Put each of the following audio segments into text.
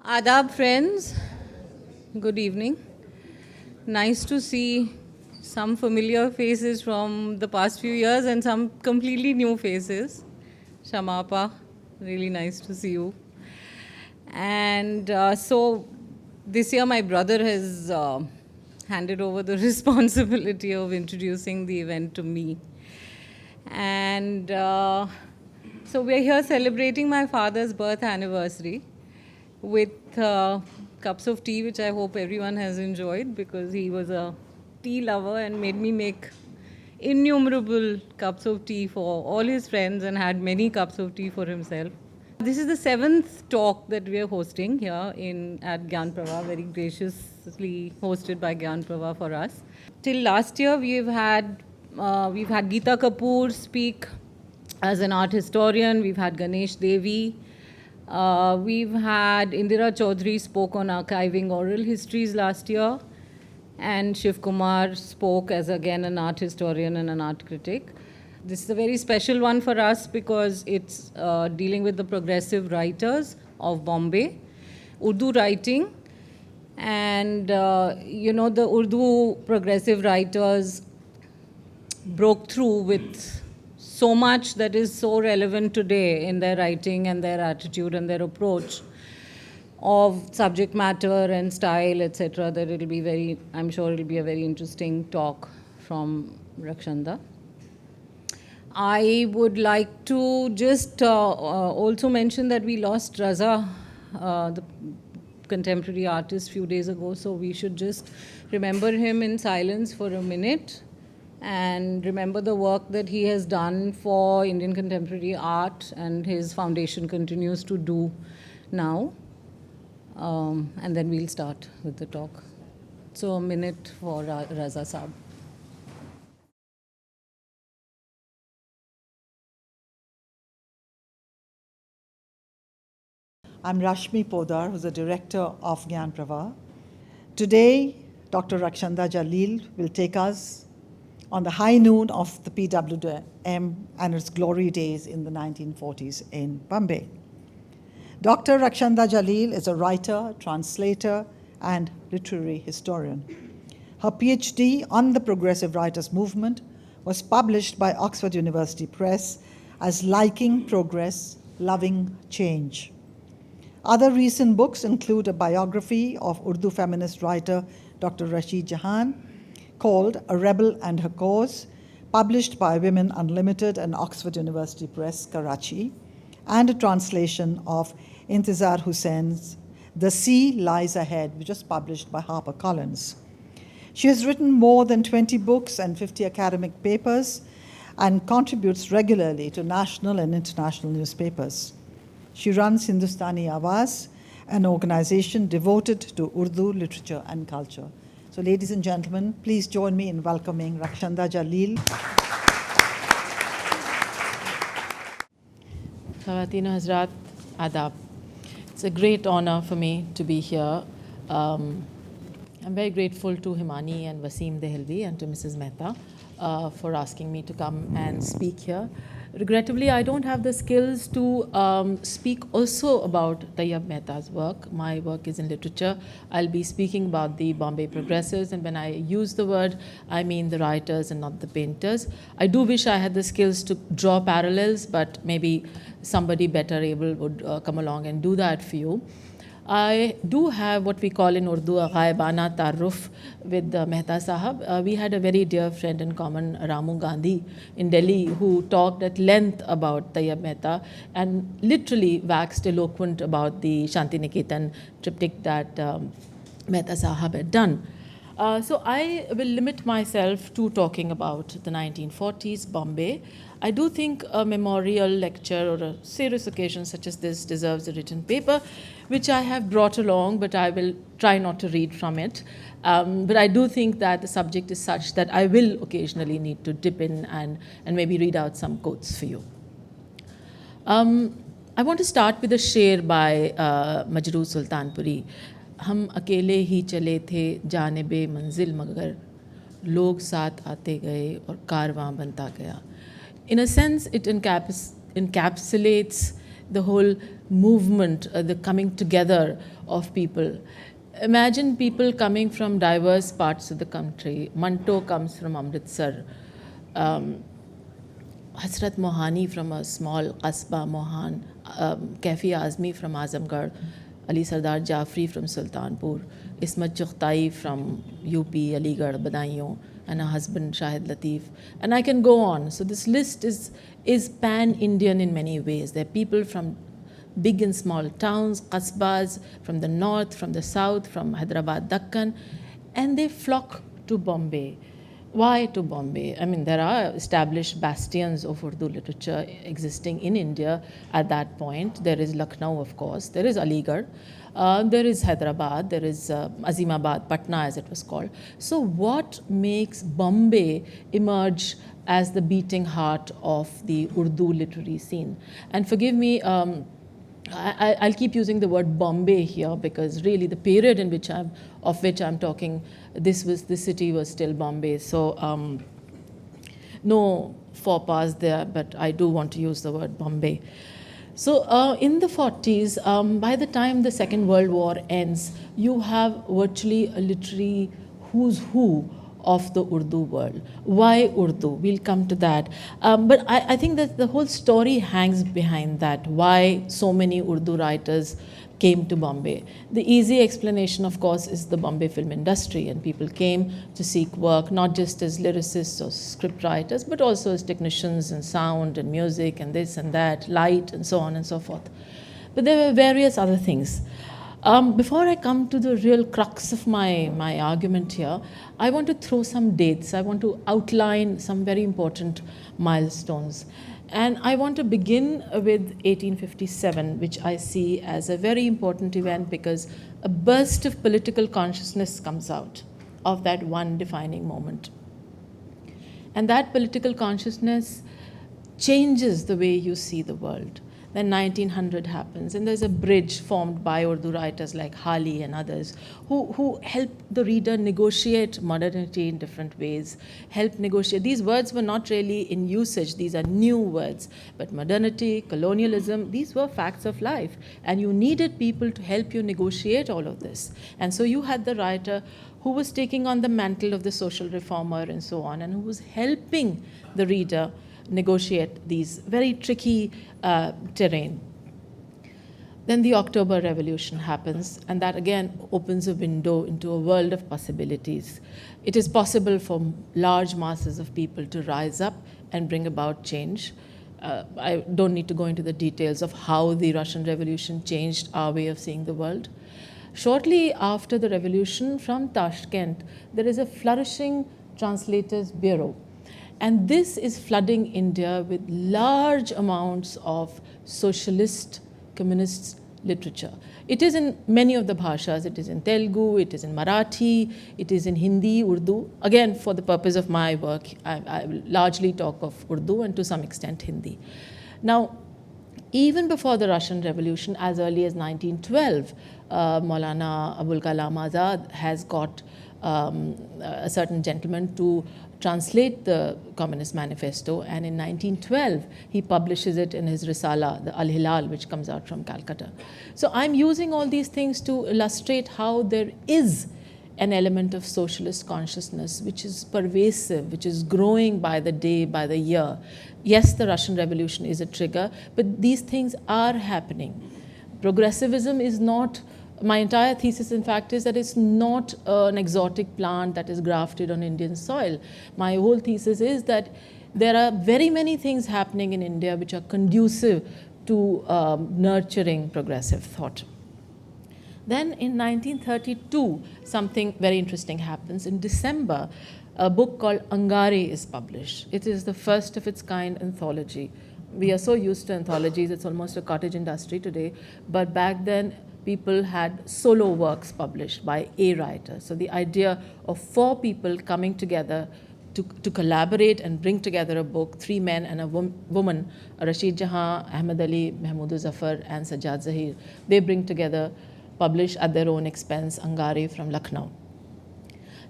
Adab friends, good evening. Nice to see some familiar faces from the past few years and some completely new faces. Shamapa, really nice to see you. And so this year my brother has handed over the responsibility of introducing the event to me. And so we're here celebrating my father's birth anniversary with cups of tea, which I hope everyone has enjoyed because he was a tea lover and made me make innumerable cups of tea for all his friends and had many cups of tea for himself. This is the 7th talk that we are hosting here at Jnanapravaha, very graciously hosted by Jnanapravaha for us. Till last year, we've had Geeta Kapoor speak as an art historian. We've had Ganesh Devi. We've had Indira Chaudhary spoke on archiving oral histories last year, and Shiv Kumar spoke as again an art historian and an art critic. This is a very special one for us because it's dealing with the progressive writers of Bombay, Urdu writing, and the Urdu progressive writers broke through with so much that is so relevant today in their writing and their attitude and their approach of subject matter and style, etc. That I'm sure it'll be a very interesting talk from Rakhshanda. I would like to just also mention that we lost Raza, the contemporary artist, few days ago. So we should just remember him in silence for a minute and remember the work that he has done for Indian contemporary art and his foundation continues to do now. And then we'll start with the talk. So a minute for Raza Saab. I'm Rashmi Podar, who's the director of Jnanapravaha. Today, Dr. Rakhshanda Jalil will take us on the high noon of the PWM and its glory days in the 1940s in Bombay. Dr. Rakhshanda Jalil is a writer, translator, and literary historian. Her PhD on the progressive writers movement was published by Oxford University Press as Liking Progress, Loving Change. Other recent books include a biography of Urdu feminist writer Dr. Rashid Jahan called A Rebel and Her Cause, published by Women Unlimited and Oxford University Press, Karachi, and a translation of Intizar Hussein's The Sea Lies Ahead, which was published by HarperCollins. She has written more than 20 books and 50 academic papers and contributes regularly to national and international newspapers. She runs Hindustani Awaz, an organization devoted to Urdu literature and culture. So ladies and gentlemen, please join me in welcoming Rakhshanda Jalil. Khawateen Hazrat, Adab. It's a great honor for me to be here. I'm very grateful to Himani and Wasim Dehelvi and to Mrs. Mehta for asking me to come and speak here. Regrettably, I don't have the skills to speak also about Tyeb Mehta's work. My work is in literature. I'll be speaking about the Bombay progressives, and when I use the word, I mean the writers and not the painters. I do wish I had the skills to draw parallels, but maybe somebody better able would come along and do that for you. I do have what we call in Urdu a ghaibana tarruf with Mehta Sahab. We had a very dear friend in common, Ramu Gandhi, in Delhi, who talked at length about Tyeb Mehta and literally waxed eloquent about the Shanti Niketan triptych that Mehta Sahab had done. So I will limit myself to talking about the 1940s Bombay. I do think a memorial lecture or a serious occasion such as this deserves a written paper, which I have brought along, but I will try not to read from it. But I do think that the subject is such that I will occasionally need to dip in and maybe read out some quotes for you. I want to start with a sher by Majrooh Sultanpuri. हम अकेले ही चले थे जानिबे मंजिल मगर लोग साथ आते गए और कारवां बनता गया. In a sense, it encapsulates the whole movement, the coming together of people. Imagine people coming from diverse parts of the country. Manto comes from Amritsar. Hasrat Mohani from a small Qasba, Mohan. Kaifi Azmi from Azamgarh. Ali Sardar Jafri from Sultanpur. Ismat Chughtai from UP, Aligarh, Badaiyon, and her husband Shahid Latif. And I can go on. So this list is pan-Indian in many ways. There are people from big and small towns, qasbas, from the north, from the south, from Hyderabad, Dakkan, and they flock to Bombay. Why to Bombay? I mean, there are established bastions of Urdu literature existing in India at that point. There is Lucknow, of course. There is Aligarh. There is Hyderabad. There is Azimabad, Patna, as it was called. So what makes Bombay emerge as the beating heart of the Urdu literary scene? And forgive me, I'll keep using the word Bombay here because really the period in which I'm talking, this city was still Bombay. So no faux pas there, but I do want to use the word Bombay. So in the 40s, by the time the Second World War ends, you have virtually a literary who's who of the Urdu world. Why Urdu? We'll come to that. But I think that the whole story hangs behind that, why so many Urdu writers came to Bombay. The easy explanation, of course, is the Bombay film industry, and people came to seek work, not just as lyricists or script writers, but also as technicians in sound and music and this and that, light and so on and so forth. But there were various other things. Before I come to the real crux of my argument here, I want to throw some dates. I want to outline some very important milestones. And I want to begin with 1857, which I see as a very important event because a burst of political consciousness comes out of that one defining moment. And that political consciousness changes the way you see the world. Then 1900 happens, and there's a bridge formed by Urdu writers like Hali and others who help the reader negotiate modernity in different ways, help negotiate. These words were not really in usage, these are new words, but modernity, colonialism, these were facts of life, and you needed people to help you negotiate all of this. And so you had the writer who was taking on the mantle of the social reformer and so on, and who was helping the reader negotiate these very tricky terrain. Then the October Revolution happens, and that again opens a window into a world of possibilities. It is possible for large masses of people to rise up and bring about change. I don't need to go into the details of how the Russian Revolution changed our way of seeing the world. Shortly after the revolution, from Tashkent, there is a flourishing translators bureau. And this is flooding India with large amounts of socialist, communist literature. It is in many of the bhashas. It is in Telugu, it is in Marathi, it is in Hindi, Urdu. Again, for the purpose of my work, I will largely talk of Urdu and to some extent Hindi. Now, even before the Russian Revolution, as early as 1912, Maulana Abul Kalam Azad has got a certain gentleman to translate the Communist Manifesto, and in 1912 he publishes it in his Risala, the Al-Hilal, which comes out from Calcutta. So I'm using all these things to illustrate how there is an element of socialist consciousness which is pervasive, which is growing by the day, by the year. Yes, the Russian Revolution is a trigger, but these things are happening. Progressivism is not, my entire thesis, in fact, is that it's not an exotic plant that is grafted on Indian soil. My whole thesis is that there are very many things happening in India which are conducive to nurturing progressive thought. Then in 1932, something very interesting happens. In December, a book called Angare is published. It is the first of its kind anthology. We are so used to anthologies, it's almost a cottage industry today, but back then, people had solo works published by a writer. So the idea of 4 people coming together to collaborate and bring together a book, 3 men and a woman, Rashid Jahan, Ahmed Ali, Mahmood Zafar, and Sajjad Zaheer, they bring together, publish at their own expense, Angare from Lucknow.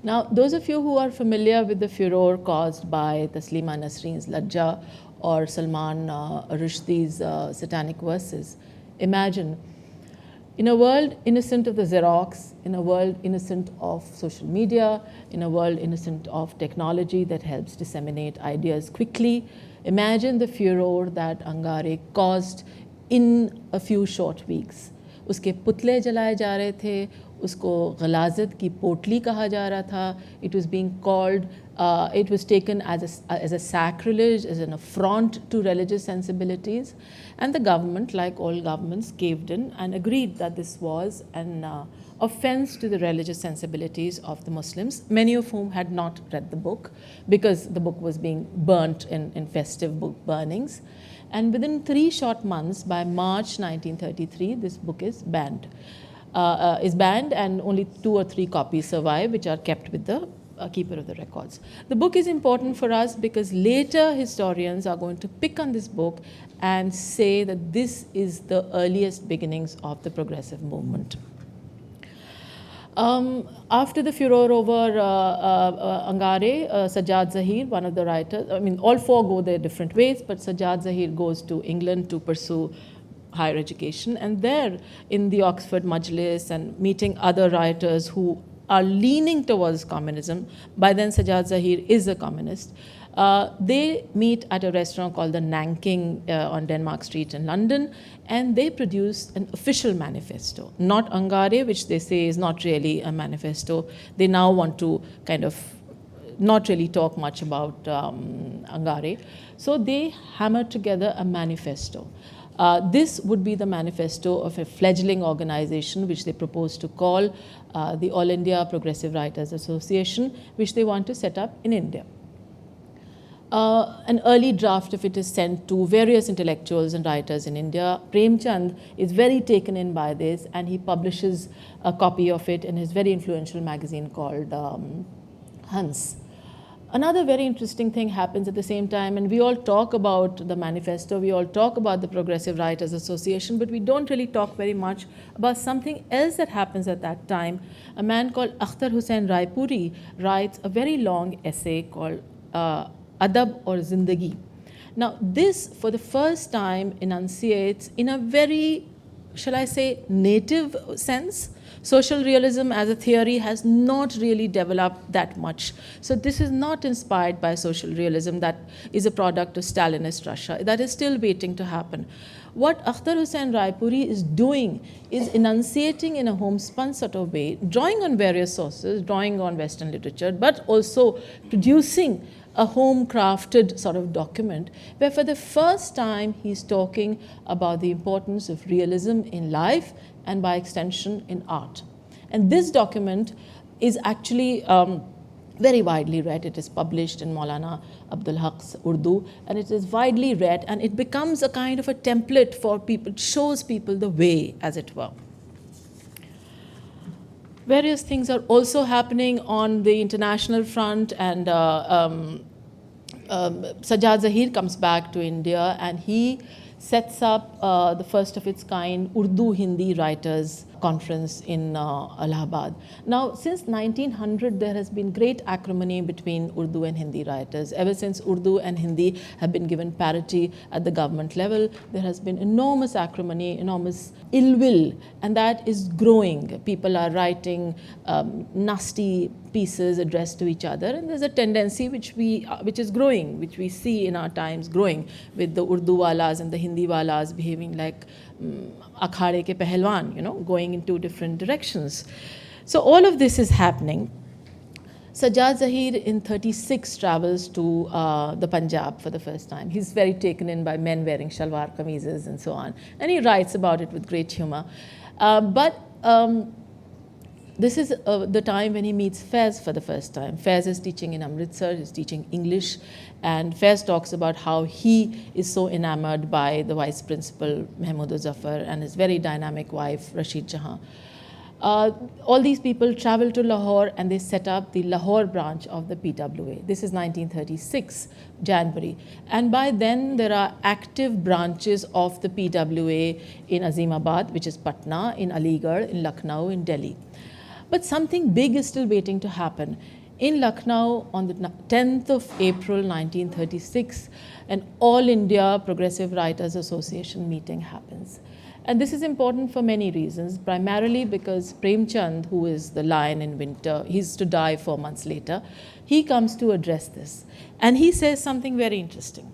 Now, those of you who are familiar with the furor caused by Taslima Nasreen's Lajja or Salman Rushdie's satanic verses. Imagine, in a world innocent of the Xerox, in a world innocent of social media, in a world innocent of technology that helps disseminate ideas quickly, imagine the furor that Angare caused in a few short weeks. उसके पुतले जलाए जा रहे थे, उसको गलाजत की पोटली कहा जा रहा था. It was being called, it was taken as a sacrilege, as an affront to religious sensibilities. And the government, like all governments, caved in and agreed that this was an offense to the religious sensibilities of the Muslims, many of whom had not read the book because the book was being burnt in festive book burnings. And within 3 short months, by March 1933, this book is banned. And only 2 or 3 copies survive, which are kept with the keeper of the records. The book is important for us because later historians are going to pick on this book and say that this is the earliest beginnings of the progressive movement. After the furor over Angare, Sajjad Zaheer, one of the writers, I mean, all 4 go their different ways, but Sajjad Zaheer goes to England to pursue higher education. And there, in the Oxford Majlis and meeting other writers who are leaning towards communism, by then Sajjad Zaheer is a communist, they meet at a restaurant called the Nanking on Denmark Street in London, and they produce an official manifesto. Not Angare, which they say is not really a manifesto. They now want to kind of not really talk much about Angare. So they hammer together a manifesto. This would be the manifesto of a fledgling organization which they propose to call the All India Progressive Writers Association, which they want to set up in India. An early draft of it is sent to various intellectuals and writers in India. Premchand is very taken in by this, and he publishes a copy of it in his very influential magazine called Hans. Another very interesting thing happens at the same time, and we all talk about the manifesto, we all talk about the Progressive Writers Association, but we don't really talk very much about something else that happens at that time. A man called Akhtar Hussain Raipuri writes a very long essay called Adab or Zindagi. Now this, for the first time, enunciates in a very, shall I say, native sense. Social realism as a theory has not really developed that much. So this is not inspired by social realism that is a product of Stalinist Russia. That is still waiting to happen. What Akhtar Hussain Raipuri is doing is enunciating in a homespun sort of way, drawing on various sources, drawing on Western literature, but also producing a home-crafted sort of document where for the first time he's talking about the importance of realism in life and by extension in art. And this document is actually very widely read. It is published in Maulvi Abdul Haq's Urdu, and it is widely read, and it becomes a kind of a template for people, it shows people the way, as it were. Various things are also happening on the international front, and Sajjad Zaheer comes back to India and he sets up the first of its kind Urdu Hindi Writers Conference in Allahabad. Now, since 1900, there has been great acrimony between Urdu and Hindi writers. Ever since Urdu and Hindi have been given parity at the government level, there has been enormous acrimony, enormous ill will, and that is growing. People are writing nasty pieces addressed to each other, and there's a tendency which is growing, which we see in our times growing, with the Urdu walas and the Hindi walas behaving like akhade ke pehelwan, going in 2 different directions. So all of this is happening. Sajjad Zaheer in 36 travels to the Punjab for the first time. He's very taken in by men wearing shalwar kameezes and so on, and he writes about it with great humor. This is the time when he meets Faiz for the first time. Faiz is teaching in Amritsar, he's teaching English, and Faiz talks about how he is so enamored by the vice principal, Mahmood Zafar, and his very dynamic wife, Rashid Jahan. All these people travel to Lahore and they set up the Lahore branch of the PWA. This is 1936, January. And by then there are active branches of the PWA in Azimabad, which is Patna, in Aligarh, in Lucknow, in Delhi. But something big is still waiting to happen. In Lucknow, on the 10th of April 1936, an All India Progressive Writers Association meeting happens. And this is important for many reasons, primarily because Premchand, who is the lion in winter, he's to die 4 months later, he comes to address this. And he says something very interesting.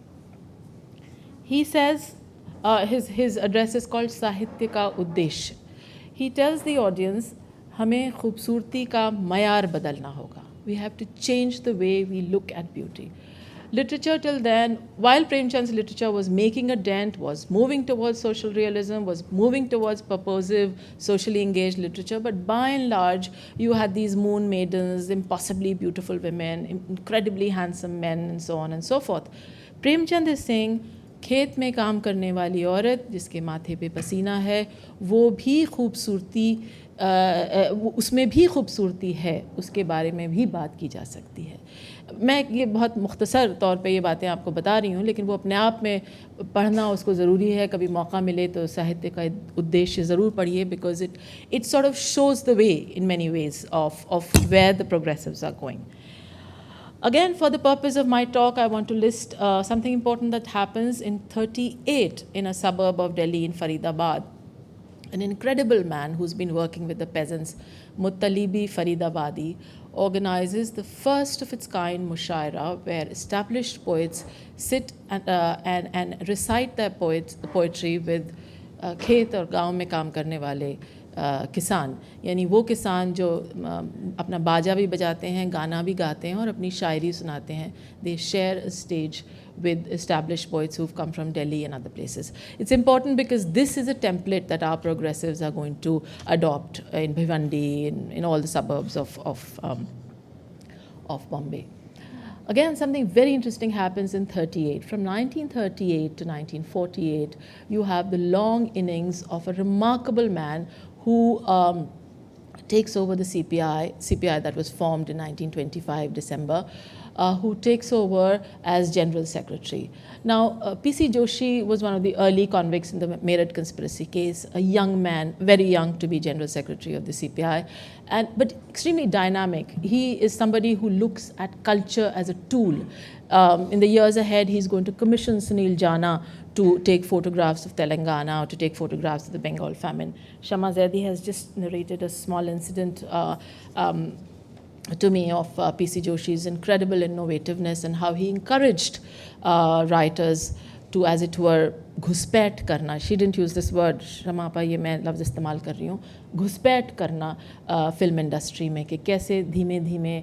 He says, his address is called Sahitya Ka Uddeshya. He tells the audience, हमें खूबसूरती का मयार बदलना होगा. We have to change the way we look at beauty. Literature till then, while Premchand's literature was making a dent, was moving towards social realism, was moving towards purposive, socially engaged literature, but by and large, you had these moon maidens, impossibly beautiful women, incredibly handsome men, and so on and so forth. Premchand is saying, खेत में काम करने वाली औरत जिसके माथे पे पसीना है वो भी खूबसूरती उसमें भी खूबसूरती है, उसके बारे में भी बात की जा सकती है. मैं ये बहुत मुख्तसर तौर पे ये बातें आपको बता रही हूँ, लेकिन वो अपने आप में पढ़ना उसको ज़रूरी है. कभी मौका मिले तो साहित्य का उद्देश्य ज़रूर पढ़िए, because it sort of shows the way in many ways of where the progressives are going. Again, for the purpose of my talk, I want to list something important that happens in 38 in a suburb of Delhi in Faridabad. An incredible man who's been working with the peasants, Muttalibi Faridabadi, organizes the first of its kind mushaira, where established poets sit and recite their poetry with khet और गाँव में काम करने वाले किसान. यानी वो किसान जो अपना बाजा भी बजाते हैं, गाना भी गाते हैं और अपनी शायरी सुनाते हैं. They share a stage with established poets who've come from Delhi and other places. It's important because this is a template that our progressives are going to adopt in Bhiwandi, in all the suburbs of Bombay. Again, something very interesting happens in 38. From 1938 to 1948, you have the long innings of a remarkable man who takes over the CPI that was formed in 1925 December, who takes over as General Secretary. Now, P.C. Joshi was one of the early convicts in the Meerut conspiracy case, a young man, very young to be General Secretary of the CPI, but extremely dynamic. He is somebody who looks at culture as a tool. In the years ahead, he's going to commission Sunil Jana to take photographs of Telangana, or to take photographs of the Bengal famine. Shama Zaidi has just narrated a small incident to me of P.C. Joshi's incredible innovativeness and how he encouraged writers to, as it were, घुसपैठ करना. She didn't use this word, शमा आपा, ये मैं लफ्ज़ इस्तेमाल कर रही हूँ. घुसपैठ करना फिल्म इंडस्ट्री में, कि कैसे धीमे धीमे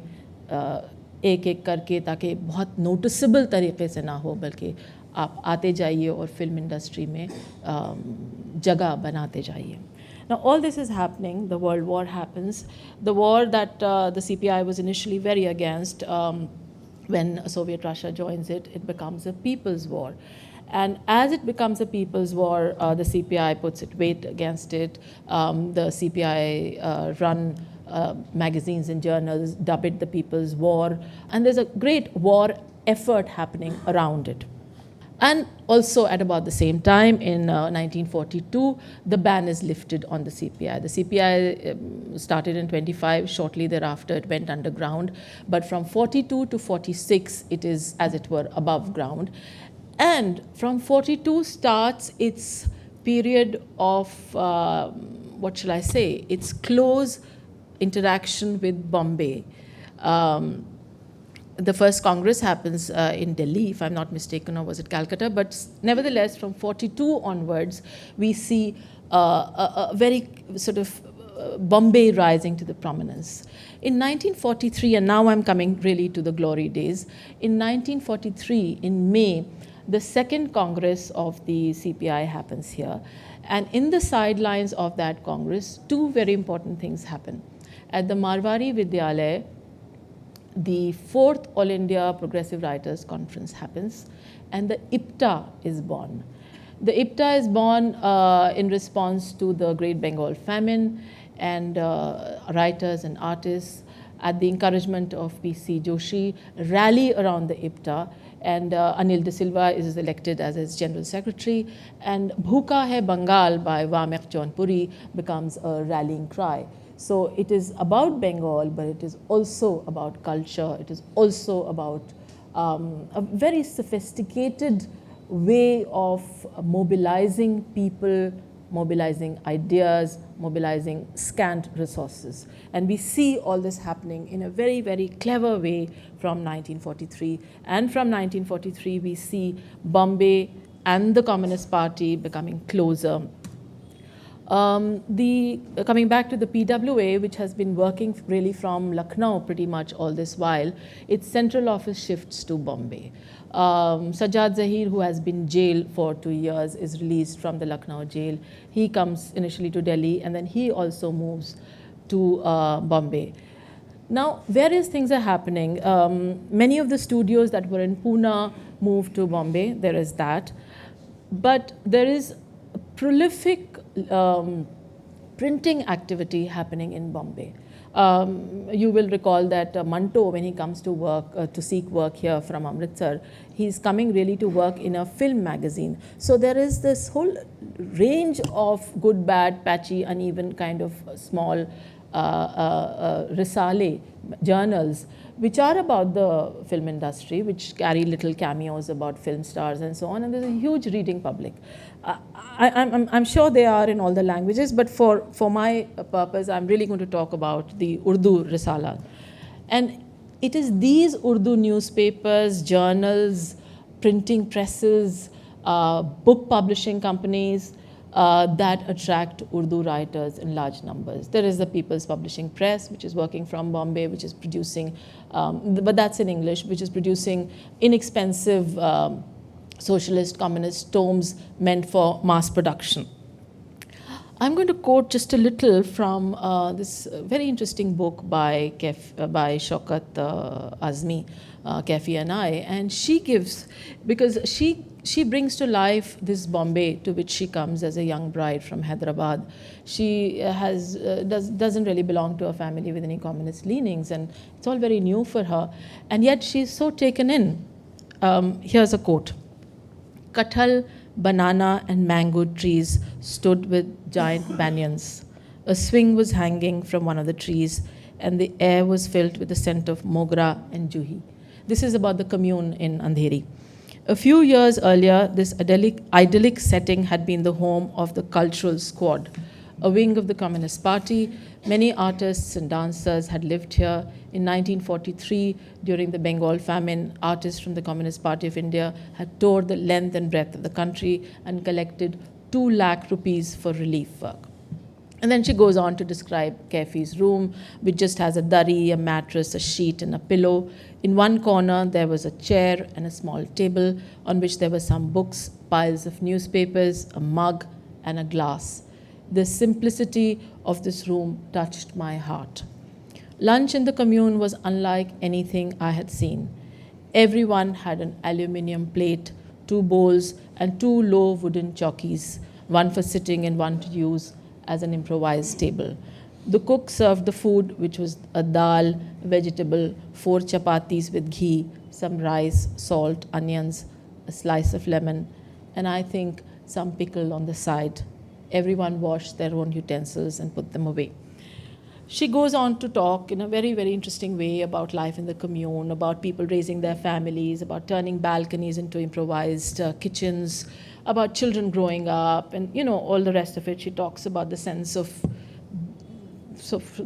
एक एक करके, ताकि बहुत नोटिसेबल तरीके से ना हो, बल्कि आप आते जाइए और फिल्म इंडस्ट्री में जगह बनाते जाइए. Now, all this is happening. The World War happens. The war that the CPI was initially very against, when Soviet Russia joins it, it becomes a people's war. And as it becomes a people's war, the CPI puts its weight against it. The CPI run magazines and journals, dub it the People's War. And there's a great war effort happening around it. And also at about the same time, in 1942, the ban is lifted on the CPI. The CPI started in 25. Shortly thereafter, it went underground. But from 42 to 46, it is, as it were, above ground. And from 42 starts its period of, what shall I say, its close interaction with Bombay. The first Congress happens in Delhi, if I'm not mistaken, or was it Calcutta? But nevertheless, from 42 onwards, we see a very sort of Bombay rising to the prominence. In 1943, and now I'm coming really to the glory days, in 1943, in May, the second Congress of the CPI happens here. And in the sidelines of that Congress, two very important things happen. At the Marwari Vidyalaya, the fourth All India Progressive Writers Conference happens, and the IPTA is born. The IPTA is born in response to the Great Bengal famine, and writers and artists, at the encouragement of P.C. Joshi, rally around the IPTA, and Anil De Silva is elected as its General Secretary, and Bhuka Hai Bengal by Vamek Jaunpuri becomes a rallying cry. So it is about Bengal, but it is also about culture. It is also about a very sophisticated way of mobilizing people, mobilizing ideas, mobilizing scant resources. And we see all this happening in a very, very clever way from 1943. And from 1943, we see Bombay and the Communist Party becoming closer. Coming back to the PWA, which has been working really from Lucknow pretty much all this while, its central office shifts to Bombay. Sajjad Zaheer, who has been jailed for 2 years, is released from the Lucknow jail. He comes initially to Delhi, and then he also moves to Bombay. Now, various things are happening. Many of the studios that were in Pune moved to Bombay. There is that. But there is prolific printing activity happening in Bombay. You will recall that Manto, when he comes to work, to seek work here from Amritsar, he's coming really to work in a film magazine. So there is this whole range of good, bad, patchy, uneven kind of small risale journals, which are about the film industry, which carry little cameos about film stars and so on, and there's a huge reading public. I'm sure they are in all the languages, but for my purpose, I'm really going to talk about the Urdu Risala. And it is these Urdu newspapers, journals, printing presses, book publishing companies that attract Urdu writers in large numbers. There is the People's Publishing Press, which is working from Bombay, which is producing, but that's in English, which is producing inexpensive socialist, communist tomes meant for mass production. I'm going to quote just a little from this very interesting book by Shaukat Azmi, Kaifi and I, and she gives, because she brings to life this Bombay to which she comes as a young bride from Hyderabad. She doesn't really belong to a family with any communist leanings, and it's all very new for her, and yet she's so taken in. Here's a quote. Kathal, banana and mango trees stood with giant banyans. A swing was hanging from one of the trees, and the air was filled with the scent of mogra and juhi. This is about the commune in Andheri. A few years earlier, this idyllic setting had been the home of the Cultural Squad, a wing of the Communist Party. Many artists and dancers had lived here. In 1943, during the Bengal famine, artists from the Communist Party of India had toured the length and breadth of the country and collected 2 lakh rupees for relief work. And then she goes on to describe Kaifi's room, which just has a dari, a mattress, a sheet, and a pillow. In one corner, there was a chair and a small table on which there were some books, piles of newspapers, a mug, and a glass. The simplicity of this room touched my heart. Lunch in the commune was unlike anything I had seen. Everyone had an aluminium plate, 2 bowls, and 2 low wooden chowkis, one for sitting and one to use as an improvised table. The cook served the food, which was a dal, vegetable, 4 chapatis with ghee, some rice, salt, onions, a slice of lemon, and I think some pickle on the side. Everyone washed their own utensils and put them away. She goes on to talk in a very, very interesting way about life in the commune, about people raising their families, about turning balconies into improvised kitchens, about children growing up, and all the rest of it. She talks about the sense of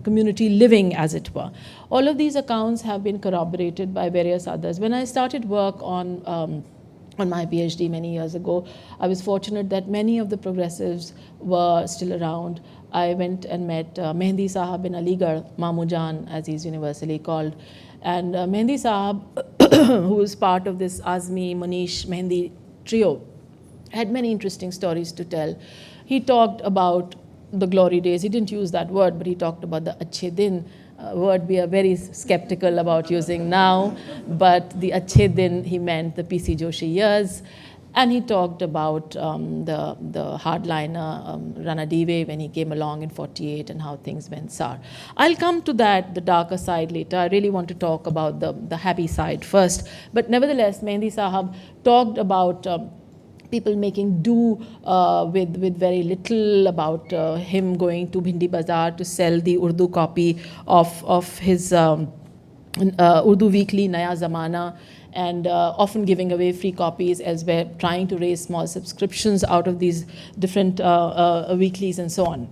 community living, as it were. All of these accounts have been corroborated by various others. When I started work on my PhD many years ago, I was fortunate that many of the progressives were still around. I went and met Mehndi Sahab in Aligarh, Mamu Jan, as he's universally called. And Mehndi Sahab, who was part of this Azmi, Manish, Mehndi trio, had many interesting stories to tell. He talked about the glory days. He didn't use that word, but he talked about the Achhe Din, word we are very skeptical about using now, but the Achhe Din, he meant the PC Joshi years. And he talked about the hardliner Rana Dive when he came along in 48 and how things went sour. I'll come to that, the darker side, later. I really want to talk about the happy side first. But nevertheless, Mehndi Sahab talked about people making do with very little, about him going to Bhindi Bazaar to sell the Urdu copy of his Urdu weekly Naya Zamana, and often giving away free copies elsewhere, trying to raise small subscriptions out of these different weeklies and so on.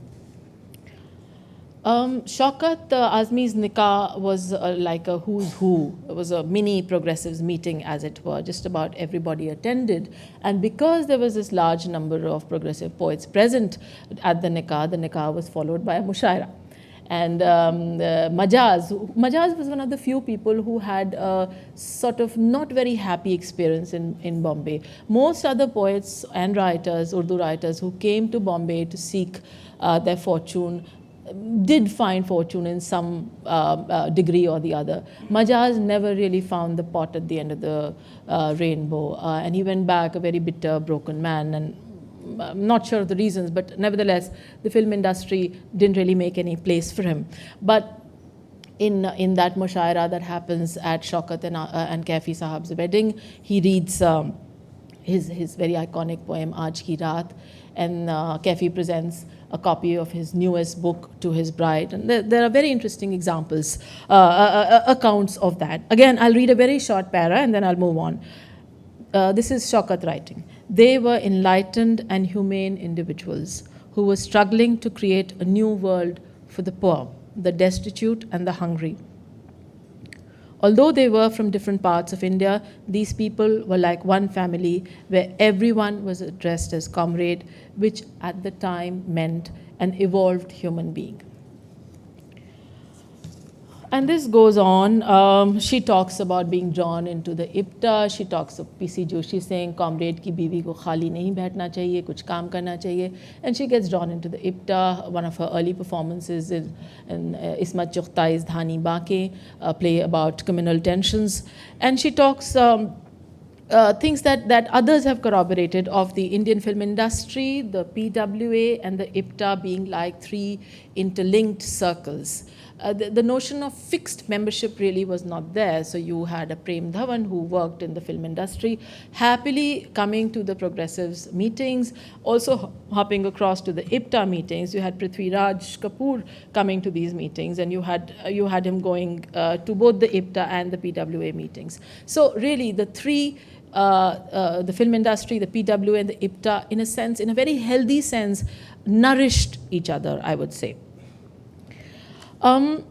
Shaukat Azmi's nikah was like a who's who. It was a mini progressives meeting, as it were. Just about everybody attended. And because there was this large number of progressive poets present at the nikah was followed by a mushaira. And Majaz was one of the few people who had a sort of not very happy experience in Bombay. Most other poets and writers, Urdu writers, who came to Bombay to seek their fortune, did find fortune in some degree or the other. Majaz never really found the pot at the end of the rainbow, and he went back a very bitter, broken man. And I'm not sure of the reasons, but nevertheless, the film industry didn't really make any place for him. But in that mushaira that happens at Shaukat and Kaifi Sahab's wedding, he reads his very iconic poem, Aaj Ki Raat, and Kaifi presents a copy of his newest book to his bride. And there are very interesting examples, accounts of that. Again, I'll read a very short para and then I'll move on. This is Shaukat writing. They were enlightened and humane individuals who were struggling to create a new world for the poor, the destitute, and the hungry. Although they were from different parts of India, these people were like one family where everyone was addressed as comrade, which at the time meant an evolved human being. And this goes on. She talks about being drawn into the IPTA. She talks of P.C. Joshi saying, comrade ki biwi ko khali nahi baithna chahiye, kuch kaam karna chahiye. And she gets drawn into the IPTA. One of her early performances in Ismat Chughtai's Dhani Baake, play about communal tensions. And she talks things that others have corroborated of the Indian film industry, the PWA and the IPTA being like three interlinked circles. The notion of fixed membership really was not there. So you had a Prem Dhawan who worked in the film industry, happily coming to the progressives meetings, also hopping across to the IPTA meetings. You had Prithvi Raj Kapoor coming to these meetings, and you had him going to both the IPTA and the PWA meetings. So really the three, the film industry, the PWA and the IPTA, in a sense, in a very healthy sense, nourished each other, I would say. And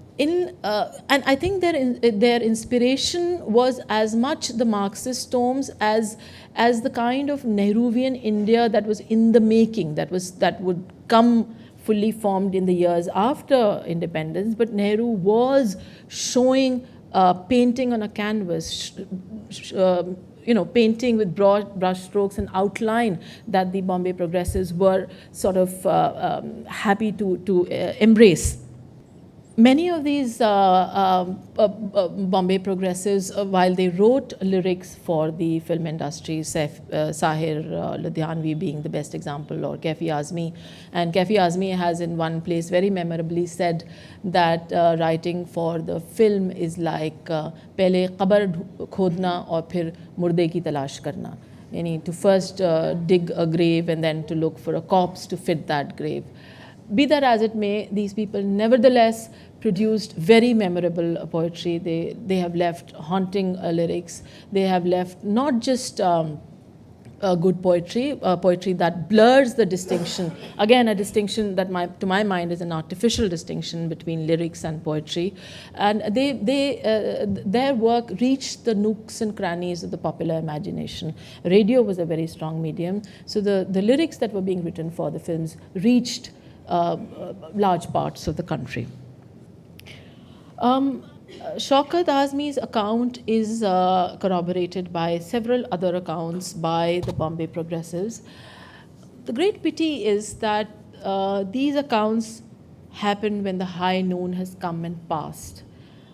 I think their inspiration was as much the Marxist tomes as the kind of Nehruvian India that was in the making, that would come fully formed in the years after independence. But Nehru was showing painting on a canvas, painting with broad brush strokes and outline that the Bombay progressives were sort of happy to embrace. Many of these Bombay progressives, while they wrote lyrics for the film industry, Sahir Ludhianvi being the best example, or Kaifi Azmi. And Kaifi Azmi has in one place very memorably said that writing for the film is like pehle qabr khodna aur phir murde ki talash karna. You need to first dig a grave and then to look for a corpse to fit that grave. Be that as it may, these people nevertheless produced very memorable poetry. They have left haunting lyrics. They have left not just good poetry, poetry that blurs the distinction. Again, a distinction that to my mind is an artificial distinction between lyrics and poetry. And their work reached the nooks and crannies of the popular imagination. Radio was a very strong medium. So the lyrics that were being written for the films reached large parts of the country. Shaukat Azmi's account is corroborated by several other accounts by the Bombay progressives. The great pity is that these accounts happen when the high noon has come and passed.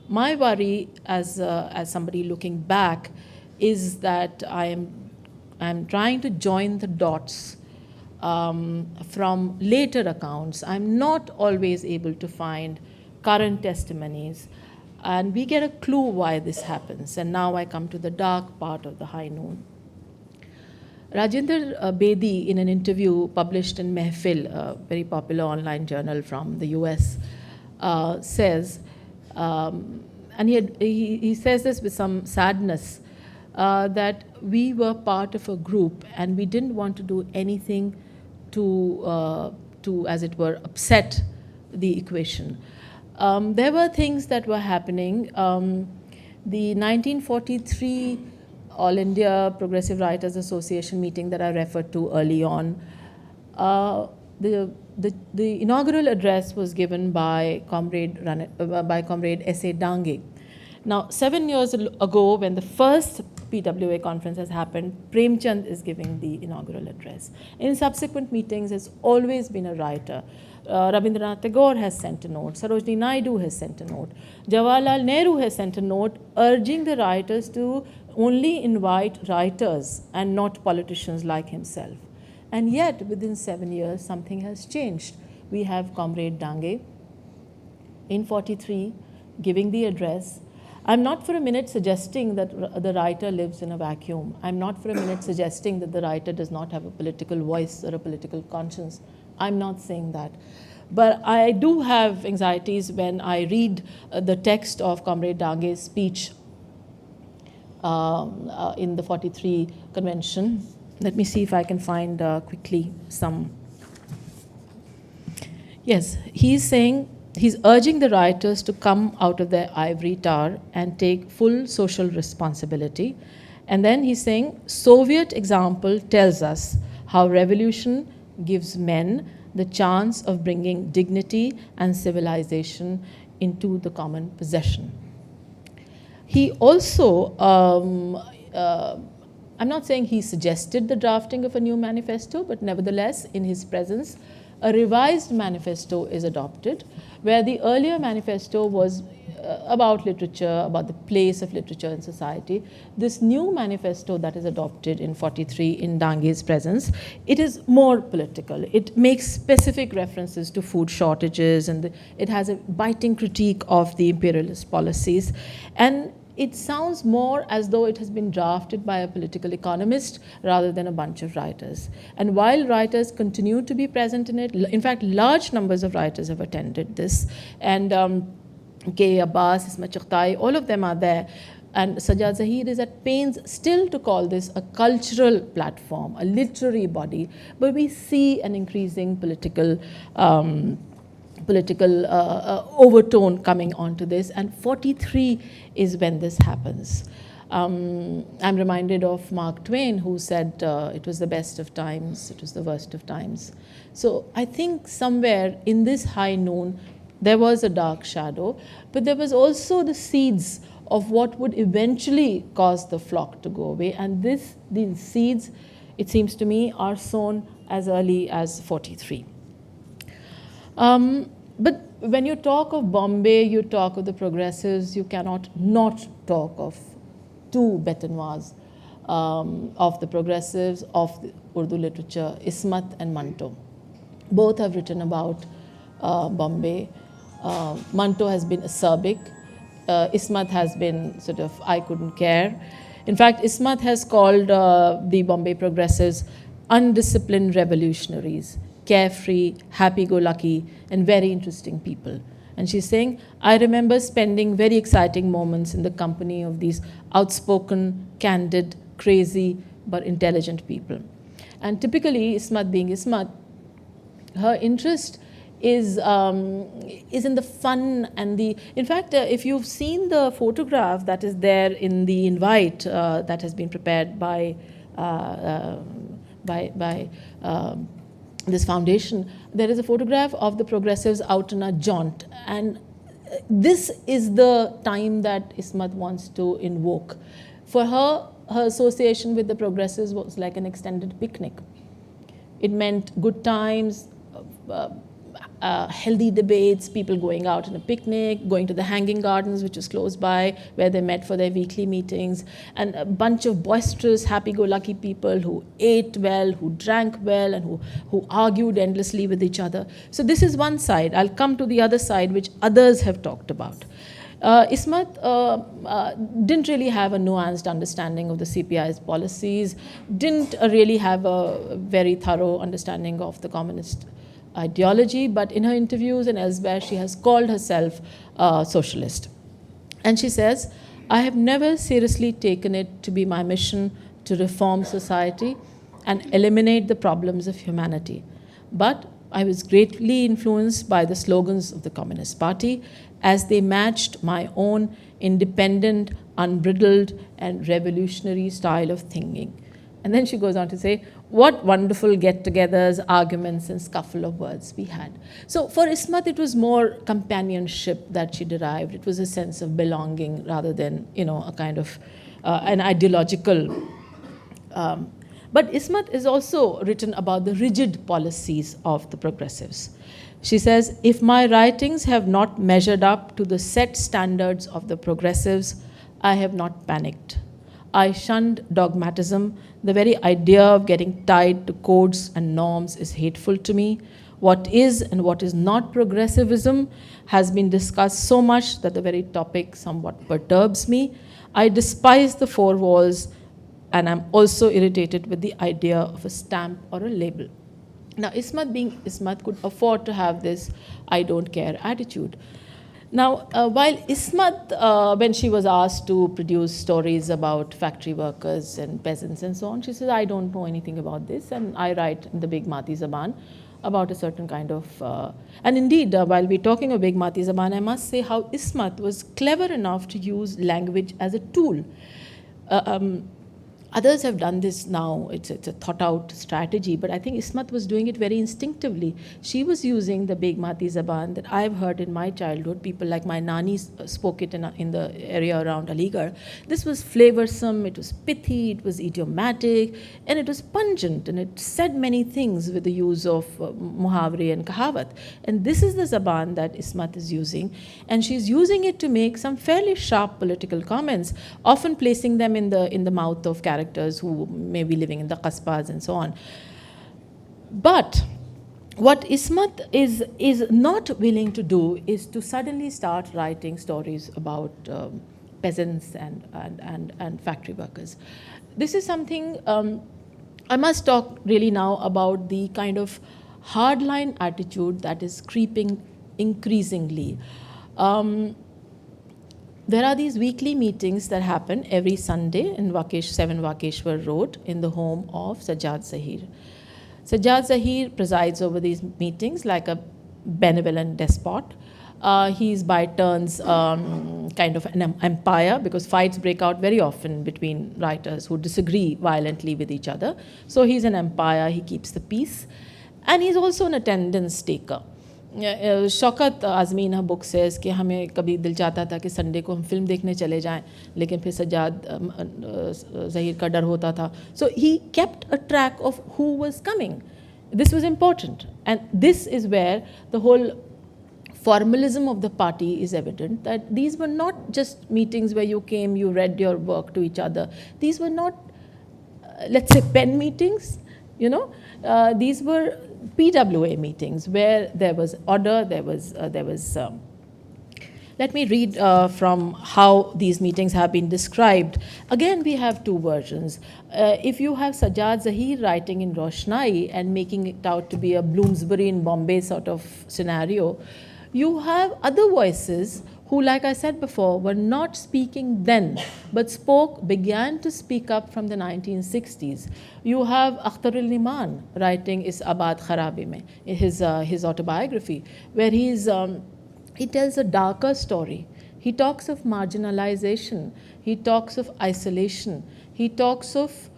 My worry as somebody looking back is that I'm trying to join the dots from later accounts. I'm not always able to find current testimonies, and we get a clue why this happens. And now I come to the dark part of the high noon. Rajinder Bedi, in an interview published in Mehfil, a very popular online journal from the US, says, and he says this with some sadness, that we were part of a group and we didn't want to do anything to as it were, upset the equation. There were things that were happening. The 1943 All India Progressive Writers Association meeting that I referred to early on, the inaugural address was given by Comrade S.A. Dange. Now, 7 years ago, when the first PWA conference has happened, Premchand is giving the inaugural address. In subsequent meetings, there's always been a writer. Rabindranath Tagore has sent a note. Sarojini Naidu has sent a note. Jawaharlal Nehru has sent a note urging the writers to only invite writers and not politicians like himself. And yet, within 7 years, something has changed. We have Comrade Dange in 43 giving the address. I'm not for a minute suggesting that the writer lives in a vacuum. I'm not for a minute suggesting that the writer does not have a political voice or a political conscience. I'm not saying that. But I do have anxieties when I read the text of Comrade Dange's speech in the 43 convention. Let me see if I can find quickly some. Yes, he's saying, he's urging the writers to come out of their ivory tower and take full social responsibility. And then he's saying, Soviet example tells us how revolution gives men the chance of bringing dignity and civilization into the common possession. He also, I'm not saying he suggested the drafting of a new manifesto, but nevertheless, in his presence, a revised manifesto is adopted, where the earlier manifesto was about literature, about the place of literature in society. This new manifesto that is adopted in 43 in Dange's presence, it is more political. It makes specific references to food shortages, and it has a biting critique of the imperialist policies. And it sounds more as though it has been drafted by a political economist rather than a bunch of writers. And while writers continue to be present in it, in fact, large numbers of writers have attended this, and K. Abbas, Ismat Chughtai, all of them are there. And Sajjad Zaheer is at pains still to call this a cultural platform, a literary body, but we see an increasing political overtone coming onto this, and 43 is when this happens. I'm reminded of Mark Twain, who said it was the best of times, it was the worst of times. So I think somewhere in this high noon, there was a dark shadow, but there was also the seeds of what would eventually cause the flock to go away. And these seeds, it seems to me, are sown as early as 43. But when you talk of Bombay, you talk of the progressives, you cannot not talk of two bête noirs of the progressives, of the Urdu literature, Ismat and Manto. Both have written about Bombay. Manto has been acerbic. Ismat has been sort of, I couldn't care. In fact, Ismat has called the Bombay progressives undisciplined revolutionaries, carefree, happy-go-lucky, and very interesting people. And she's saying, I remember spending very exciting moments in the company of these outspoken, candid, crazy, but intelligent people. And typically, Ismat being Ismat, her interest is in the fun and the, in fact, if you've seen the photograph that is there in the invite that has been prepared by this foundation, there is a photograph of the progressives out on a jaunt. And this is the time that Ismat wants to invoke. For her, her association with the progressives was like an extended picnic. It meant good times, healthy debates, people going out on a picnic, going to the Hanging Gardens, which was close by, where they met for their weekly meetings, and a bunch of boisterous, happy-go-lucky people who ate well, who drank well, and who argued endlessly with each other. So this is one side. I'll come to the other side, which others have talked about. Ismat didn't really have a nuanced understanding of the CPI's policies, didn't really have a very thorough understanding of the communist ideology, but in her interviews and elsewhere, she has called herself a socialist. And she says, I have never seriously taken it to be my mission to reform society and eliminate the problems of humanity. But I was greatly influenced by the slogans of the Communist Party as they matched my own independent, unbridled, and revolutionary style of thinking. And then she goes on to say, what wonderful get-togethers, arguments, and scuffle of words we had. So for Ismat, it was more companionship that she derived. It was a sense of belonging rather than, a kind of an ideological. But Ismat is also written about the rigid policies of the progressives. She says, if my writings have not measured up to the set standards of the progressives, I have not panicked. I shunned dogmatism. The very idea of getting tied to codes and norms is hateful to me. What is and what is not progressivism has been discussed so much that the very topic somewhat perturbs me. I despise the four walls, and I'm also irritated with the idea of a stamp or a label. Now, Ismat being Ismat could afford to have this I don't care attitude. Now, while Ismat, when she was asked to produce stories about factory workers and peasants and so on, she says, I don't know anything about this, and I write in the Big Mati Zaban about a certain kind of... and indeed, while we're talking of Big Mati Zaban, I must say how Ismat was clever enough to use language as a tool. Others have done this now. It's a thought-out strategy, but I think Ismat was doing it very instinctively. She was using the Beg Mati Zaban that I've heard in my childhood. People like my nani spoke it in the area around Aligarh. This was flavorsome, it was pithy, it was idiomatic, and it was pungent, and it said many things with the use of muhavri and kahawat. And this is the Zaban that Ismat is using, and she's using it to make some fairly sharp political comments, often placing them in the mouth of characters who may be living in the qasbas and so on. But what Ismat is not willing to do is to suddenly start writing stories about peasants and factory workers. This is something, I must talk really now about the kind of hardline attitude that is creeping increasingly. There are these weekly meetings that happen every Sunday in 7 Vakeshwar Road in the home of Sajjad Zaheer. Sajjad Zaheer presides over these meetings like a benevolent despot. He's by turns kind of an empire, because fights break out very often between writers who disagree violently with each other. So he's an empire, he keeps the peace. And he's also an attendance taker. Shaukat Azmi in book says कि हमें कभी दिल चाहता था कि Sunday को हम film देखने चले जाएं, लेकिन फिर सज्जाद ज़हीर का डर होता था. So he kept a track of who was coming. This was important, and this is where the whole formalism of the party is evident, that these were not just meetings where you came, you read your work to each other. These were not, let's say, pen meetings, these were PWA meetings where there was order, there was let me read from how these meetings have been described. Again, we have two versions. If you have Sajjad Zaheer writing in Roshnai and making it out to be a Bloomsbury in Bombay sort of scenario, you have other voices who, like I said before, were not speaking then, but began to speak up from the 1960s. You have Akhtar al-Niman writing Is Abad Kharabi Mein, his autobiography, where he tells a darker story. He talks of marginalization, he talks of isolation, he talks of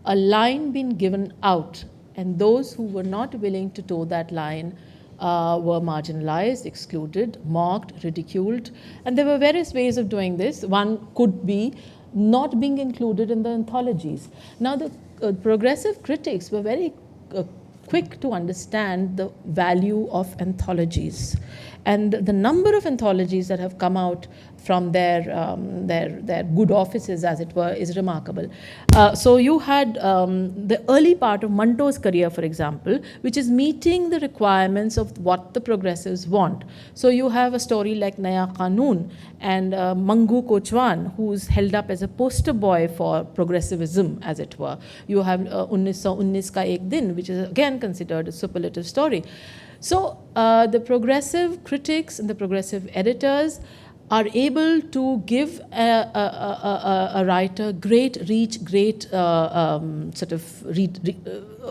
a line being given out, and those who were not willing to toe that line were marginalized, excluded, mocked, ridiculed. And there were various ways of doing this. One could be not being included in the anthologies. Now, the progressive critics were very quick to understand the value of anthologies. And the number of anthologies that have come out from their good offices, as it were, is remarkable. So you had the early part of Manto's career, for example, which is meeting the requirements of what the progressives want. So you have a story like Naya Qanun and Mangu Kochwan, who's held up as a poster boy for progressivism, as it were. You have 1919 Ka Ek Din, which is again considered a superlative story. So the progressive critics and the progressive editors are able to give a writer great reach, great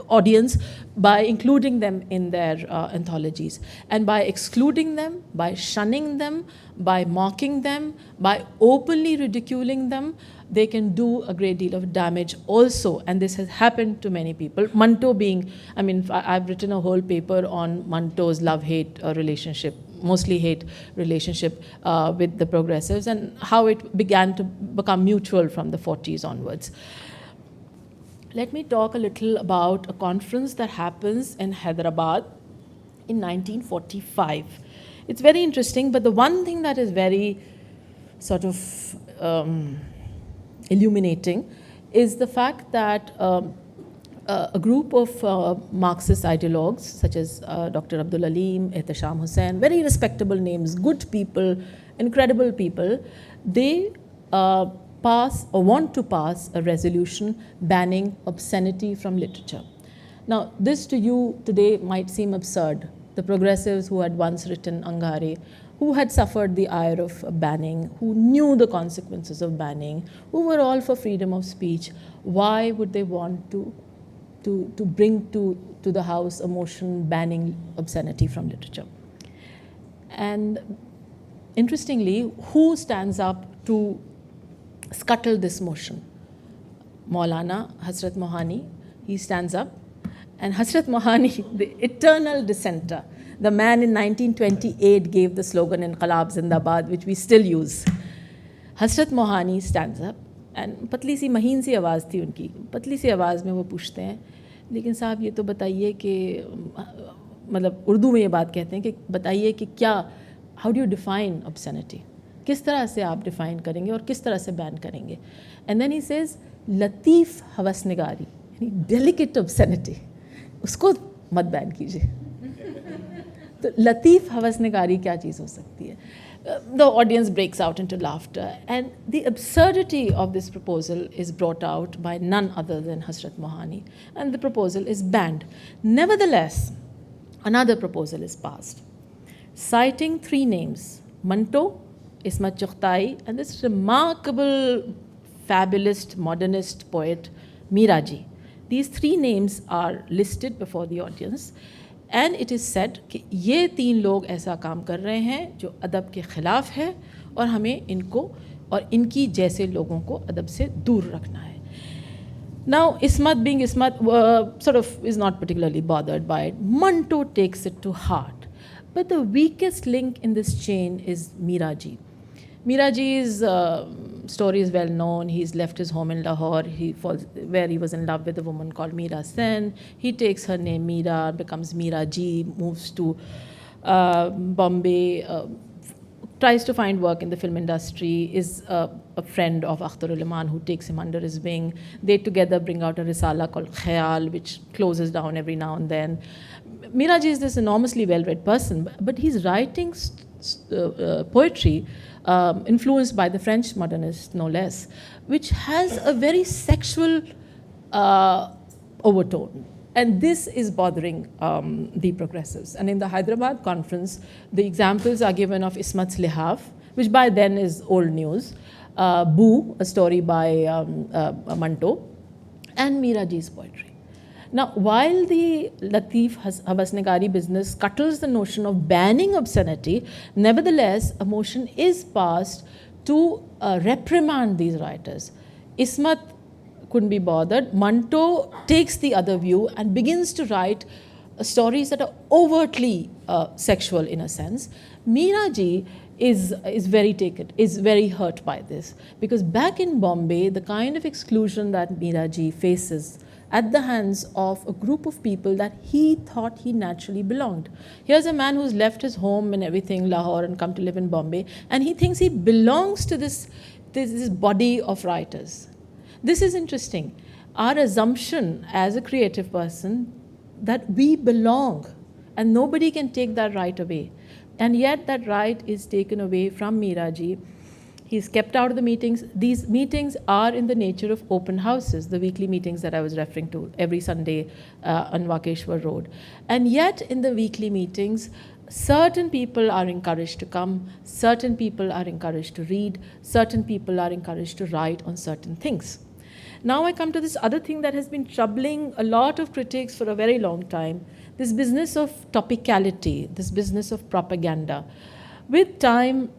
audience by including them in their anthologies. And by excluding them, by shunning them, by mocking them, by openly ridiculing them, they can do a great deal of damage also. And this has happened to many people. Manto being, I mean, I've written a whole paper on Manto's love-hate relationship, mostly hate relationship with the progressives, and how it began to become mutual from the 40s onwards. Let me talk a little about a conference that happens in Hyderabad in 1945. It's very interesting, but the one thing that is very sort of illuminating is the fact that a group of Marxist ideologues, such as Dr. Abdul Aleem, Ehtesham Hussain, very respectable names, good people, incredible people, they pass or want to pass a resolution banning obscenity from literature. Now, this to you today might seem absurd. The progressives who had once written Angare, who had suffered the ire of banning, who knew the consequences of banning, who were all for freedom of speech, why would they want to bring to the House a motion banning obscenity from literature? And interestingly, who stands up to scuttle this motion? Maulana Hasrat Mohani, he stands up. And Hasrat Mohani, the eternal dissenter, the man in 1928 gave the slogan Inqalab Zindabad, which we still use. Hasrat Mohani stands up, and पतली सी महीन सी आवाज़ थी उनकी, पतली सी आवाज़ में वो पूछते हैं, लेकिन साहब ये तो बताइए कि मतलब उर्दू में ये बात कहते हैं कि बताइए कि क्या, how do you define obscenity, किस तरह से आप डिफाइन करेंगे और किस तरह से बैन करेंगे? एंड देन ही सेज लतीफ़ हवस निगारी, यानी डेलिकेट ऑब्सेनिटी, उसको मत बैन कीजिए. तो लतीफ़ हवस निगारी क्या चीज़ हो सकती है? The audience breaks out into laughter, and the absurdity of this proposal is brought out by none other than Hasrat Mohani, and the proposal is banned. Nevertheless, another proposal is passed, citing three names: Manto, Ismat Chughtai, and this remarkable fabulist modernist poet Miraji. These three names are listed before the audience. And it is said कि ये तीन लोग ऐसा काम कर रहे हैं जो अदब के ख़िलाफ़ है और हमें इनको और इनकी जैसे लोगों को अदब से दूर रखना है. Now, Ismat being Ismat sort of is not particularly bothered by it. Manto takes it to heart. But the weakest link in this chain is Miraji. Miraji's story is well known. He's left his home in Lahore, where he was in love with a woman called Meera Sen. He takes her name Meera, becomes Miraji, moves to Bombay, tries to find work in the film industry, is a friend of Akhtar ul-Iman who takes him under his wing. They together bring out a risala called Khayal, which closes down every now and then. Miraji is this enormously well-read person, but he's writing poetry influenced by the French modernists, no less, which has a very sexual overtone. And this is bothering the progressives. And in the Hyderabad conference, the examples are given of Ismat's Lihaf, which by then is old news, Boo, a story by Manto, and Miraji's poetry. Now, while the Latif Havasnegari business scuttles the notion of banning obscenity, nevertheless, a motion is passed to reprimand these writers. Ismat couldn't be bothered. Manto takes the other view and begins to write stories that are overtly sexual in a sense. Miraji is very hurt by this, because back in Bombay, the kind of exclusion that Miraji faces at the hands of a group of people that he thought he naturally belonged. Here's a man who's left his home and everything, Lahore, and come to live in Bombay, and he thinks he belongs to this body of writers. This is interesting. Our assumption as a creative person that we belong and nobody can take that right away. And yet that right is taken away from Miraji. He's kept out of the meetings. These meetings are in the nature of open houses, the weekly meetings that I was referring to every Sunday on Vakeshwar Road. And yet in the weekly meetings, certain people are encouraged to come, certain people are encouraged to read, certain people are encouraged to write on certain things. Now I come to this other thing that has been troubling a lot of critics for a very long time, this business of topicality, this business of propaganda. With time,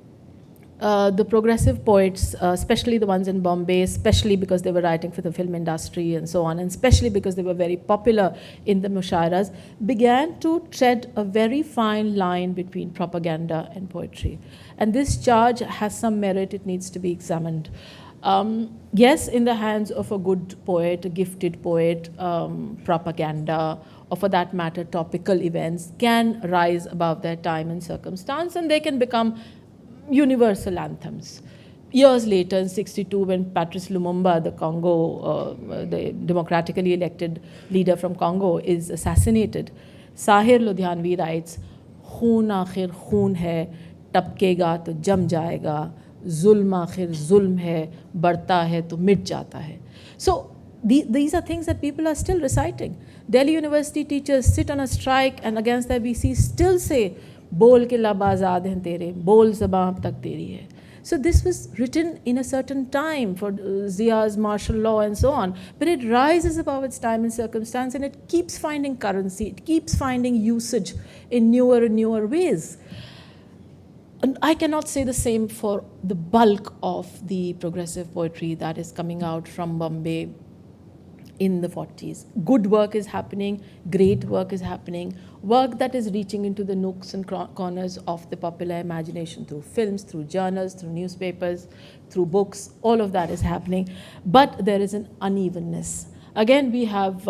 the progressive poets, especially the ones in Bombay, especially because they were writing for the film industry and so on, and especially because they were very popular in the mushairas, began to tread a very fine line between propaganda and poetry. And this charge has some merit, it needs to be examined. Yes, in the hands of a good poet, a gifted poet, propaganda, or for that matter, topical events can rise above their time and circumstance, and they can become universal anthems. Years later, in '62, when Patrice Lumumba, the Congo, the democratically elected leader from Congo, is assassinated, Sahir Ludhianvi writes, "Khoon aakhir khoon hai, tapkega to jam jayega, zulm aakhir zulm hai, बढ़ता है तो मिट जाता है." So these are things that people are still reciting. Delhi University teachers sit on a strike, and against their VC still say, "Bol ke lab azad hain tere, bol zabaan ab tak teri hai." So this was written in a certain time for Zia's martial law and so on, but it rises above its time and circumstance, and it keeps finding currency, it keeps finding usage in newer and newer ways. And I cannot say the same for the bulk of the progressive poetry that is coming out from Bombay in the 40s. Good work is happening, great work is happening, work that is reaching into the nooks and corners of the popular imagination through films, through journals, through newspapers, through books, all of that is happening. But there is an unevenness. Again, we have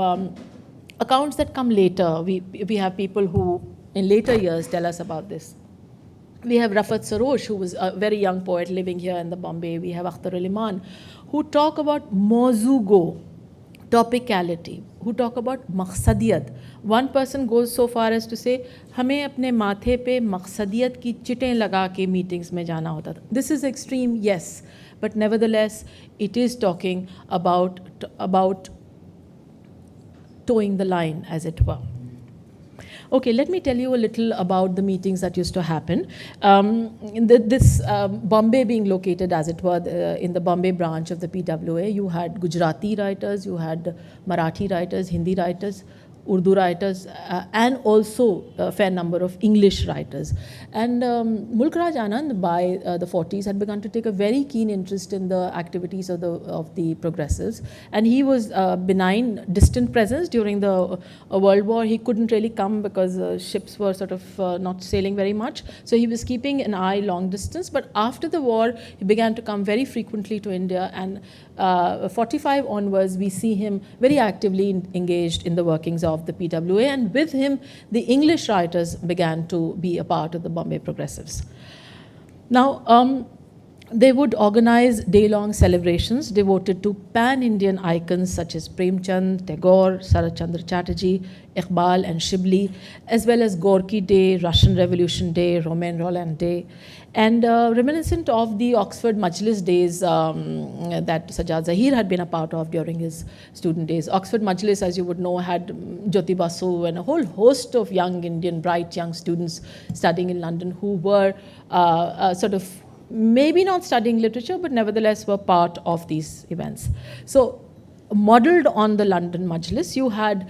accounts that come later. We have people who in later years tell us about this. We have Rafat Sarosh, who was a very young poet living here in the Bombay. We have Akhtar Aliman, who talk about mawzugo, topicality, who talk about maqsadiyat. One person goes so far as to say, हमें अपने माथे पे मकसदियत की चिटें लगा के meetings में जाना होता था. This is extreme, yes, but nevertheless, it is talking about towing the line, as it were. Okay, let me tell you a little about the meetings that used to happen. Bombay being located, as it were, in the Bombay branch of the PWA, you had Gujarati writers, you had Marathi writers, Hindi writers, Urdu writers, and also a fair number of English writers. And Mulk Raj Anand, by the 40s, had begun to take a very keen interest in the activities of the progressives. And he was a benign, distant presence during the World War. He couldn't really come because ships were sort of not sailing very much. So he was keeping an eye long distance. But after the war, he began to come very frequently to India. And 45 onwards, we see him very actively engaged in the workings of the PWA, and with him, the English writers began to be a part of the Bombay progressives. Now, they would organize day-long celebrations devoted to pan-Indian icons such as Premchand, Tagore, Sarat Chandra Chatterjee, Iqbal and Shibli, as well as Gorky Day, Russian Revolution Day, Romain Rolland Day, and reminiscent of the Oxford Majlis days that Sajjad Zaheer had been a part of during his student days. Oxford Majlis, as you would know, had Jyoti Basu and a whole host of young Indian, bright young students studying in London who were sort of maybe not studying literature, but nevertheless were part of these events. So, modeled on the London Majlis, you had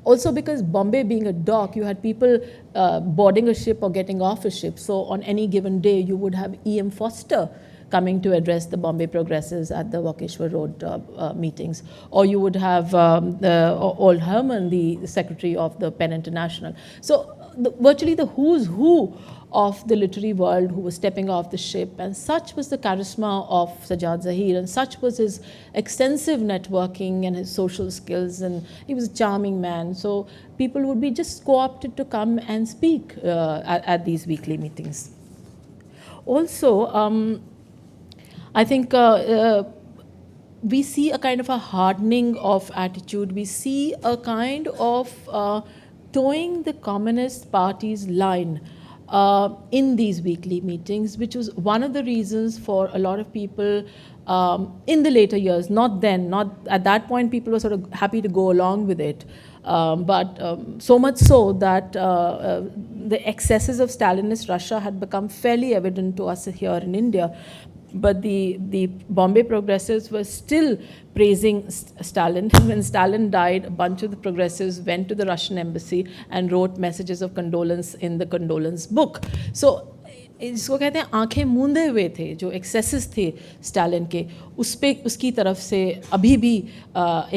also, because Bombay being a dock, you had people boarding a ship or getting off a ship. So on any given day, you would have E.M. Foster coming to address the Bombay progressives at the Vakeshwar Road meetings. Or you would have Old Herman, the secretary of the Penn International. So virtually the who's who of the literary world who was stepping off the ship, and such was the charisma of Sajjad Zaheer, and such was his extensive networking and his social skills, and he was a charming man. So people would be just co-opted to come and speak at these weekly meetings. Also, I think we see a kind of a hardening of attitude. We see a kind of towing the Communist Party's line in these weekly meetings, which was one of the reasons for a lot of people in the later years, not then, not at that point, people were sort of happy to go along with it. But so much so that the excesses of Stalinist Russia had become fairly evident to us here in India. But the Bombay progressives were still praising Stalin. When Stalin died, a bunch of the progressives went to the Russian embassy and wrote messages of condolence in the condolence book. So इसको कहते हैं आंखें मूंदे हुए थे जो axes थे Stalin के, उस पे उसकी तरफ से अभी भी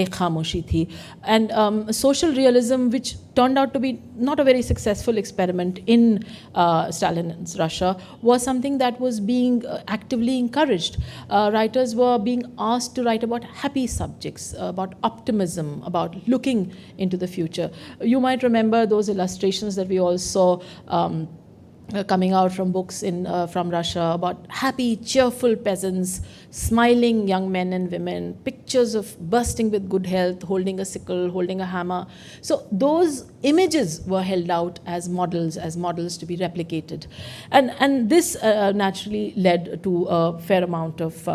एक खामोशी थी. And social realism which turned out to be not a very successful experiment in Stalin's Russia was something that was being actively encouraged. Writers were being asked to write about happy subjects, about optimism, about looking into the future. You might remember those illustrations that we all saw coming out from books from Russia about happy, cheerful peasants, smiling young men and women, pictures of bursting with good health, holding a sickle, holding a hammer. So those images were held out as models to be replicated. And this naturally led to a fair amount of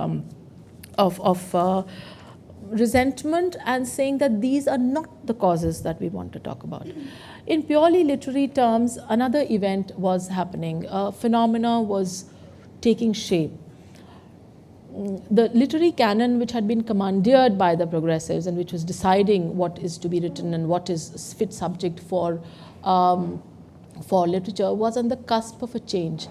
resentment and saying that these are not the causes that we want to talk about. In purely literary terms, another event was happening. A phenomena was taking shape. The literary canon, which had been commandeered by the progressives and which was deciding what is to be written and what is fit subject for literature, was on the cusp of a change.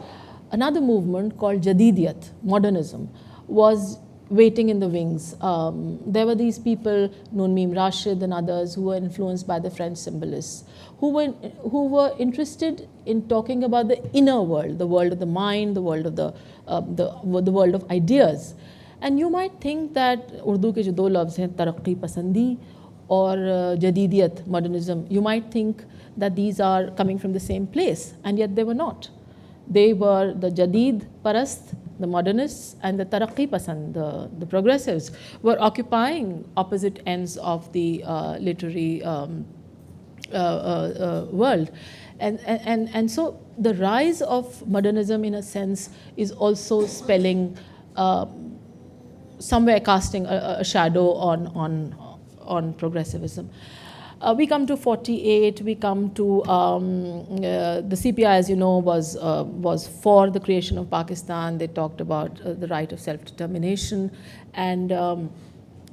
Another movement called Jadidiyat, modernism, was waiting in the wings. There were these people, Noon Mim Rashid and others, who were influenced by the French symbolists, who were interested in talking about the inner world, the world of the mind, the world of the world of ideas. And you might think that Urdu ke jo do lafz hain, taraqi pasandi or jadidiyat, modernism, you might think that these are coming from the same place, and yet they were not. They were the jadid parast, the modernists, and the taraqi pasand, the progressives, were occupying opposite ends of the literary world. And so the rise of modernism, in a sense, is also spelling, somewhere casting a shadow on progressivism. We come to 48, we come to the CPI, as you know, was for the creation of Pakistan. They talked about the right of self-determination, and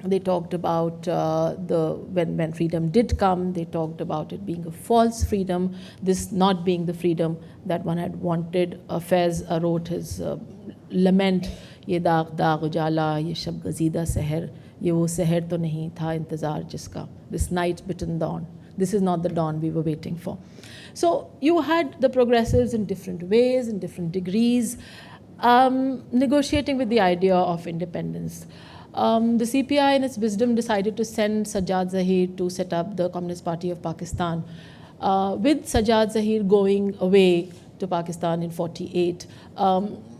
they talked about when freedom did come, they talked about it being a false freedom, this not being the freedom that one had wanted. Faiz wrote his lament, ye daag daag ujala, ye shab gazida seher, ye wo seher to nahi tha intezar jiska, this night bitten dawn, this is not the dawn we were waiting for. So you had the progressives in different ways, in different degrees, negotiating with the idea of independence. The CPI, in its wisdom, decided to send Sajjad Zaheer to set up the Communist Party of Pakistan. With Sajjad Zaheer going away to Pakistan in 48,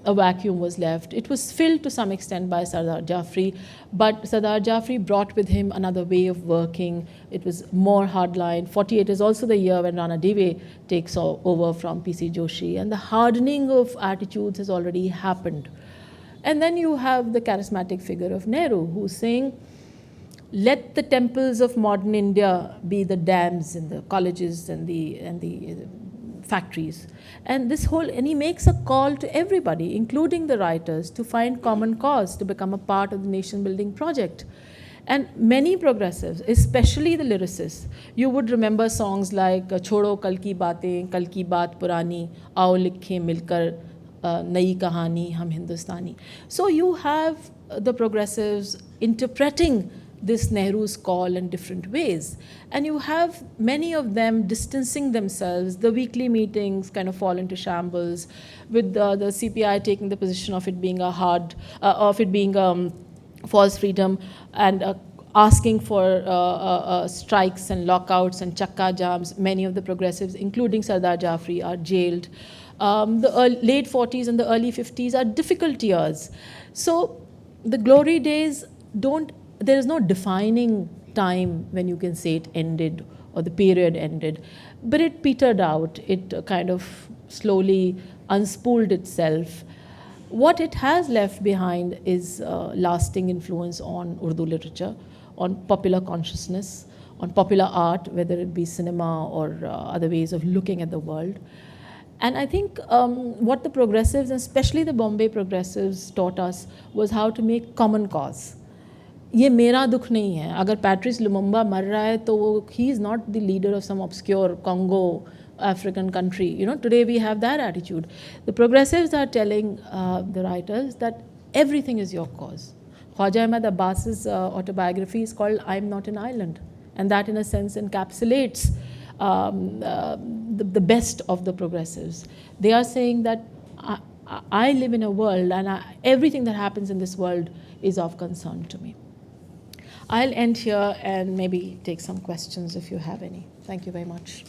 a vacuum was left. It was filled to some extent by Sardar Jafri, but Sardar Jafri brought with him another way of working. It was more hardline. 48 is also the year when Rana Deve takes over from PC Joshi, and the hardening of attitudes has already happened. And then you have the charismatic figure of Nehru, who's saying, let the temples of modern India be the dams and the colleges and the factories. And he makes a call to everybody, including the writers, to find common cause, to become a part of the nation building project. And many progressives, especially the lyricists, you would remember songs like Chodo Kal Ki Baatein, Kal Ki Baat Purani, Aao Likhe Milkar, Nayi Kahani, Hum Hindustani. So you have the progressives interpreting this Nehru's call in different ways. And you have many of them distancing themselves. The weekly meetings kind of fall into shambles, with the CPI taking the position of it being false freedom, and asking for strikes and lockouts and chakka jams. Many of the progressives, including Sardar Jafri, are jailed. The late 40s and the early 50s are difficult years. So the glory days there is no defining time when you can say it ended or the period ended, but it petered out. It kind of slowly unspooled itself. What it has left behind is lasting influence on Urdu literature, on popular consciousness, on popular art, whether it be cinema or other ways of looking at the world. And I think what the progressives, especially the Bombay progressives, taught us was how to make common cause. ये मेरा दुख नहीं है. अगर Patrice Lumumba मर रहा है तो वो he is not the leader of some obscure Congo African country. You know, today we have that attitude. The progressives are telling the writers that everything is your cause. Khwaja Ahmad Abbas's autobiography is called I'm Not an Island, and that in a sense encapsulates the best of the progressives. They are saying that I live in a world, and everything that happens in this world is of concern to me. I'll end here and maybe take some questions if you have any. Thank you very much.